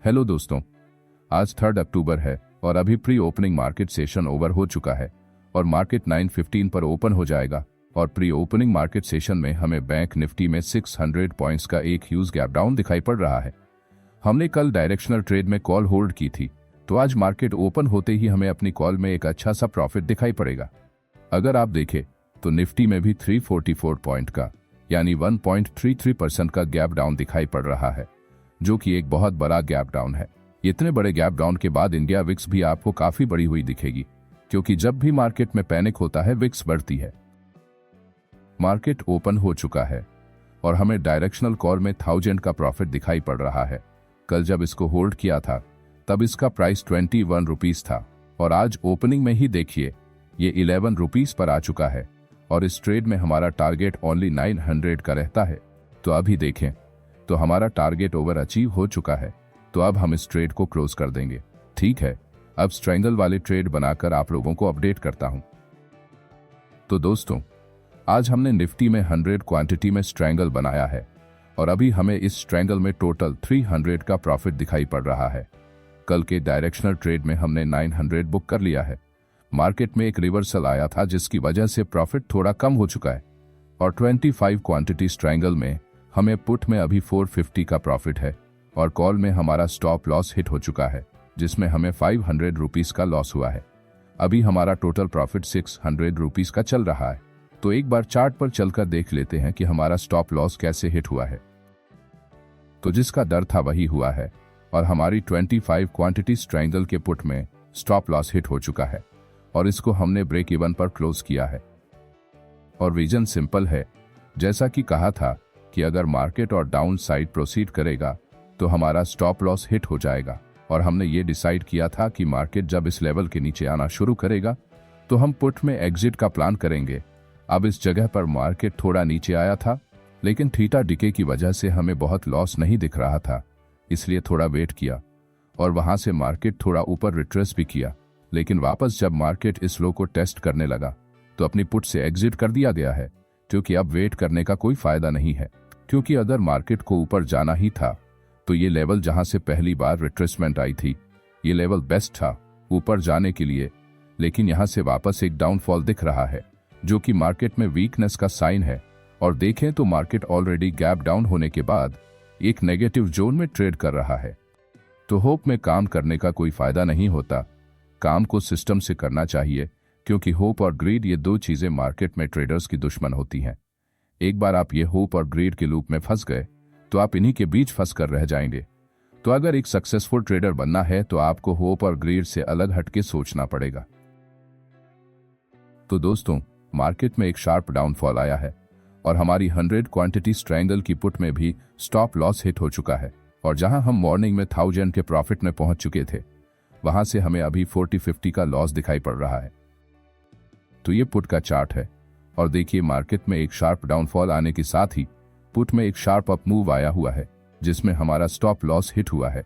Hello दोस्तों, आज 3 अक्टूबर है और अभी pre opening market session over हो चुका है और मार्केट 9:15 पर ओपन हो जाएगा। और प्री ओपनिंग मार्केट सेशन में हमें बैंक निफ्टी में 600 पॉइंट्स का एक ह्यूज गैप डाउन दिखाई पड़ रहा है। हमने कल डायरेक्शनल ट्रेड में कॉल होल्ड की थी, तो आज मार्केट ओपन होते ही हमें अपनी कॉल में एक अच्छा सा प्रॉफिट दिखाई पड़ेगा। अगर आप देखें तो निफ्टी में भी 344 पॉइंट का यानी 1.33% का गैप डाउन दिखाई पड़ रहा है, जो कि एक बहुत बड़ा गैप डाउन है। इतने बड़े गैप डाउन के बाद इंडिया विक्स भी आपको काफी बड़ी हुई दिखेगी, क्योंकि जब भी मार्केट में पैनिक होता है विक्स बढ़ती है। मार्केट ओपन हो चुका है और हमें डायरेक्शनल कॉल में 1000 का प्रॉफिट दिखाई पड़ रहा है। कल जब इसको होल्ड किया था तब इसका प्राइस 21 रुपीज था और आज ओपनिंग में ही देखिए ये 11 रुपीज पर आ चुका है और इस ट्रेड में हमारा टारगेट ओनली 900 का रहता है। तो अभी देखें तो हमारा टारगेट ओवर अचीव हो चुका है, तो अब हम इस ट्रेड को क्लोज कर देंगे। ठीक है, अब स्ट्रैंगल वाले ट्रेड बनाकर आप लोगों को अपडेट करता हूं। तो दोस्तों, आज हमने निफ्टी में 100 क्वांटिटी में स्ट्रैंगल बनाया है और अभी हमें इस स्ट्रैंगल में टोटल 300 का प्रॉफिट दिखाई पड़ रहा है। कल के डायरेक्शनल ट्रेड में हमने 900 बुक कर लिया है। मार्केट में एक रिवर्सल आया था जिसकी वजह से प्रॉफिट थोड़ा कम हो चुका है और 25 क्वांटिटी स्ट्रैंगल में हमें पुट में अभी 450 का प्रॉफिट है और कॉल में हमारा स्टॉप लॉस हिट हो चुका है, जिसमें हमें 500 रुपीज का लॉस हुआ है। अभी हमारा टोटल प्रॉफिट 600 रुपीज का चल रहा है। तो एक बार चार्ट पर चलकर देख लेते हैं कि हमारा स्टॉप लॉस कैसे हिट हुआ है। तो जिसका डर था वही हुआ है और हमारी 25 क्वांटिटी स्ट्रैंगल के पुट में स्टॉप लॉस हिट हो चुका है और इसको हमने ब्रेक इवन पर क्लोज किया है। और रीजन सिंपल है, जैसा कि कहा था कि अगर मार्केट और डाउन साइड प्रोसीड करेगा तो हमारा स्टॉप लॉस हिट हो जाएगा और हमने ये डिसाइड किया था कि मार्केट जब इस लेवल के नीचे आना शुरू करेगा तो हम पुट में एग्जिट का प्लान करेंगे। अब इस जगह पर मार्केट थोड़ा नीचे आया था, लेकिन थीटा डिके की वजह से हमें बहुत लॉस नहीं दिख रहा था, इसलिए थोड़ा वेट किया और वहां से मार्केट थोड़ा ऊपर रिट्रेस भी किया। लेकिन वापस जब मार्केट इस लो को टेस्ट करने लगा तो अपनी पुट से एग्जिट कर दिया गया है, क्योंकि अब वेट करने का कोई फायदा नहीं है। क्योंकि अगर मार्केट को ऊपर जाना ही था तो ये लेवल जहां से पहली बार रिट्रेसमेंट आई थी, ये लेवल बेस्ट था ऊपर जाने के लिए। लेकिन यहां से वापस एक डाउनफॉल दिख रहा है, जो कि मार्केट में वीकनेस का साइन है। और देखें तो मार्केट ऑलरेडी गैप डाउन होने के बाद एक नेगेटिव जोन में ट्रेड कर रहा है। तो होप में काम करने का कोई फायदा नहीं होता, काम को सिस्टम से करना चाहिए, क्योंकि होप और ग्रीड ये दो चीजें मार्केट में ट्रेडर्स की दुश्मन होती हैं। एक बार आप ये होप और ग्रीड के लूप में फंस गए तो आप इन्हीं के बीच फंस कर रह जाएंगे। तो अगर एक सक्सेसफुल ट्रेडर बनना है तो आपको होप और ग्रीड से अलग हटके सोचना पड़ेगा। तो दोस्तों, मार्केट में एक शार्प डाउनफॉल आया है और हमारी 100 क्वांटिटी स्ट्रैंगल की पुट में भी स्टॉप लॉस हिट हो चुका है और जहां हम मॉर्निंग में 1000 के प्रॉफिट में पहुंच चुके थे, वहां से हमें अभी 40-50 का लॉस दिखाई पड़ रहा है। तो ये पुट का चार्ट है और देखिए मार्केट में एक शार्प डाउनफॉल आने के साथ ही पुट में एक शार्प अप मूव आया हुआ है, जिसमें हमारा स्टॉप लॉस हिट हुआ है।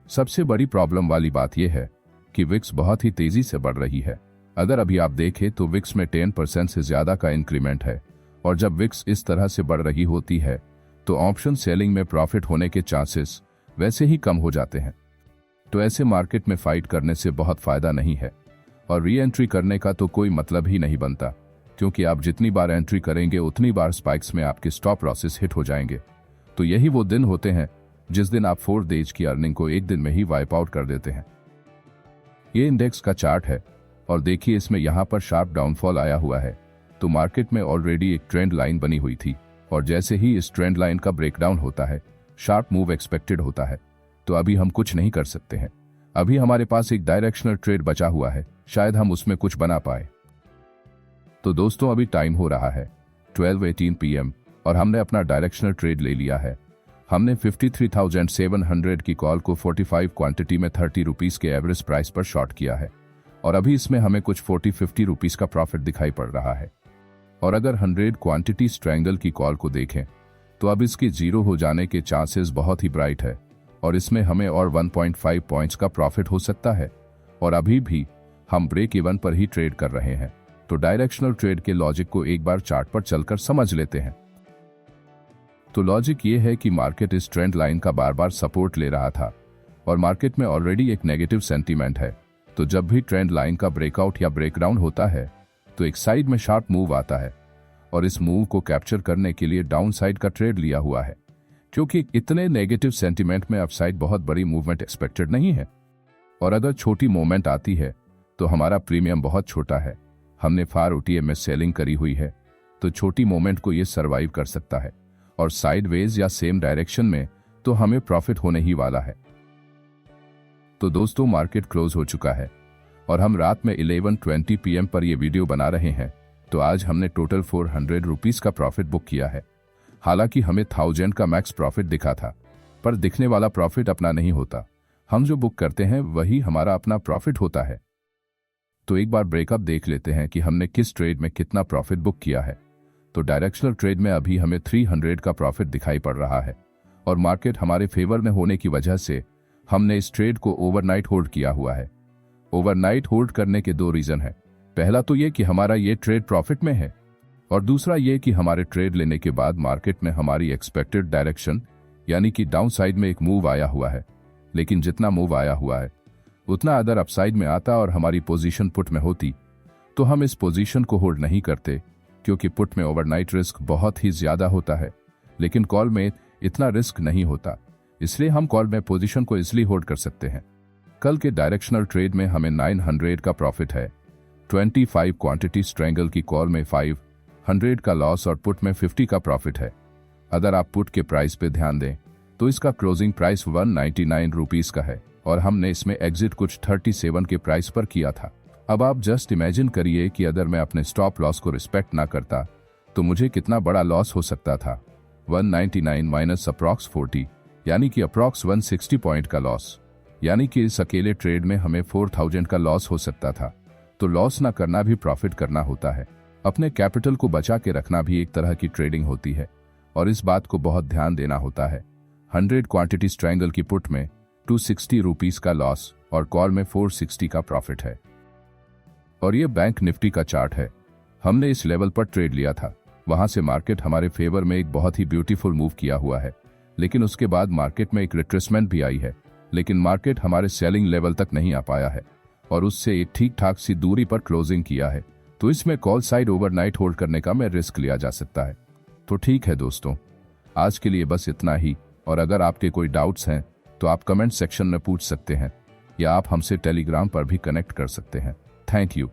सबसे बड़ी प्रॉब्लम वाली बात यह है कि विक्स बहुत ही तेजी से बढ़ रही है। अगर अभी आप देखें तो विक्स में 10% से ज्यादा का इंक्रीमेंट है और जब विक्स इस तरह से बढ़ रही होती है तो ऑप्शन सेलिंग में प्रॉफिट होने के चांसेस वैसे ही कम हो जाते हैं। तो ऐसे मार्केट में फाइट करने से बहुत फायदा नहीं है और री एंट्री करने का तो कोई मतलब ही नहीं बनता, क्योंकि आप जितनी बार एंट्री करेंगे उतनी बार स्पाइक्स में आपके स्टॉप लॉसेस हिट हो जाएंगे। तो यही वो दिन होते हैं जिस दिन आप 4 डेज की अर्निंग को एक दिन में ही वाइप आउट कर देते हैं। ये इंडेक्स का चार्ट है और देखिए इसमें यहां पर शार्प डाउनफॉल आया हुआ है। तो मार्केट में ऑलरेडी एक ट्रेंड लाइन बनी हुई थी और जैसे ही इस ट्रेंड लाइन का ब्रेकडाउन होता है, शार्प मूव एक्सपेक्टेड होता है। तो अभी हम कुछ नहीं कर सकते हैं। अभी हमारे पास एक डायरेक्शनल ट्रेड बचा हुआ है, शायद हम उसमें कुछ बना पाए। तो दोस्तों, अभी टाइम हो रहा है 12:18 PM और हमने अपना डायरेक्शनल ट्रेड ले लिया है। हमने 53,700 की कॉल को 45 क्वांटिटी में 30 रुपीज के एवरेज प्राइस पर शॉर्ट किया है और अभी इसमें हमें कुछ 40-50 रुपीज का प्रॉफिट दिखाई पड़ रहा है। और अगर 100 क्वांटिटी स्ट्रैंगल की कॉल को देखें तो अब इसके जीरो हो जाने के चांसेस बहुत ही ब्राइट है और इसमें हमें और 1.5 पॉइंट्स का प्रॉफिट हो सकता है और अभी भी हम ब्रेक इवन पर ही ट्रेड कर रहे हैं। तो डायरेक्शनल ट्रेड के लॉजिक को एक बार चार्ट पर चलकर समझ लेते हैं। तो लॉजिक ये है कि मार्केट इस ट्रेंड लाइन का बार बार सपोर्ट ले रहा था और मार्केट में ऑलरेडी एक नेगेटिव सेंटीमेंट है, तो जब भी ट्रेंड लाइन का ब्रेकआउट या ब्रेकडाउन होता है तो एक साइड में शार्प मूव आता है, और इस मूव को कैप्चर करने के लिए डाउन साइड का ट्रेड लिया हुआ है, क्योंकि इतने नेगेटिव सेंटीमेंट में अपसाइड बहुत बड़ी मूवमेंट एक्सपेक्टेड नहीं है। और अगर छोटी मूवमेंट आती है तो हमारा प्रीमियम बहुत छोटा है, हमने फार ओटीए में सेलिंग करी हुई है, तो छोटी मूवमेंट को ये सर्वाइव कर सकता है, और साइडवेज या सेम डायरेक्शन में तो हमें प्रॉफिट होने ही वाला है। तो दोस्तों, मार्केट क्लोज हो चुका है और हम रात में 11:20 PM पर यह वीडियो बना रहे हैं, तो आज हमने टोटल 400 रुपीज का प्रॉफिट बुक किया है। हालांकि हमें 1000 का मैक्स प्रॉफिट दिखा था, पर दिखने वाला प्रॉफिट अपना नहीं होता, हम जो बुक करते हैं वही हमारा अपना प्रॉफिट होता है। तो एक बार ब्रेकअप देख लेते हैं कि हमने किस ट्रेड में कितना प्रॉफिट बुक किया है। तो डायरेक्शनल ट्रेड में अभी हमें 300 का प्रॉफिट दिखाई पड़ रहा है, और मार्केट हमारे फेवर में होने की वजह से हमने इस ट्रेड को ओवरनाइट होल्ड किया हुआ है। ओवरनाइट होल्ड करने के दो रीजन है। पहला तो ये कि हमारा ये ट्रेड प्रॉफिट में है, और दूसरा ये कि हमारे ट्रेड लेने के बाद मार्केट में हमारी एक्सपेक्टेड डायरेक्शन यानी कि डाउन साइड में एक मूव आया हुआ है, लेकिन जितना मूव आया हुआ है उतना अदर अपसाइड में आता और हमारी पोजीशन पुट में होती तो हम इस पोजीशन को होल्ड नहीं करते, क्योंकि पुट में ओवरनाइट रिस्क बहुत ही ज्यादा होता है, लेकिन कॉल में इतना रिस्क नहीं होता, इसलिए हम कॉल में पोजीशन को इसलिए होल्ड कर सकते हैं। कल के डायरेक्शनल ट्रेड में हमें 900 का प्रॉफिट है, 25 क्वांटिटी स्ट्रेंगल की कॉल में 500 का लॉस और पुट में 50 का प्रॉफिट है। अगर आप पुट के प्राइस पे ध्यान दें तो इसका क्लोजिंग प्राइस 199 रुपीज का है, और हमने इसमें एग्जिट कुछ 37 के प्राइस पर किया था। अब आप जस्ट इमेजिन करिए कि अगर मैं अपने स्टॉप लॉस को रिस्पेक्ट ना करता तो मुझे कितना बड़ा लॉस हो सकता था। 199 माइनस अप्रॉक्स 40 यानी कि अप्रॉक्स 160 पॉइंट का लॉस, यानी कि इस अकेले ट्रेड में हमें 4000 का लॉस हो सकता था। तो लॉस ना करना भी प्रॉफिट करना होता है। अपने कैपिटल को बचा के रखना भी एक तरह की ट्रेडिंग होती है, और इस बात को बहुत ध्यान देना होता है। 100 क्वांटिटी स्ट्रैंगल की पुट में 260 रुपीज का लॉस और कॉल में 460 का प्रॉफिट है। और ये बैंक निफ्टी का चार्ट है। हमने इस लेवल पर ट्रेड लिया था, वहां से मार्केट हमारे फेवर में एक बहुत ही ब्यूटीफुल मूव किया हुआ है, लेकिन उसके बाद मार्केट में एक रिट्रेसमेंट भी आई है, लेकिन मार्केट हमारे सेलिंग लेवल तक नहीं आ पाया है और उससे एक ठीक ठाक सी दूरी पर क्लोजिंग किया है। तो इसमें कॉल साइड ओवरनाइट होल्ड करने का में रिस्क लिया जा सकता है। तो ठीक है दोस्तों, आज के लिए बस इतना ही, और अगर आपके कोई डाउट्स हैं तो आप कमेंट सेक्शन में पूछ सकते हैं, या आप हमसे टेलीग्राम पर भी कनेक्ट कर सकते हैं। Thank you.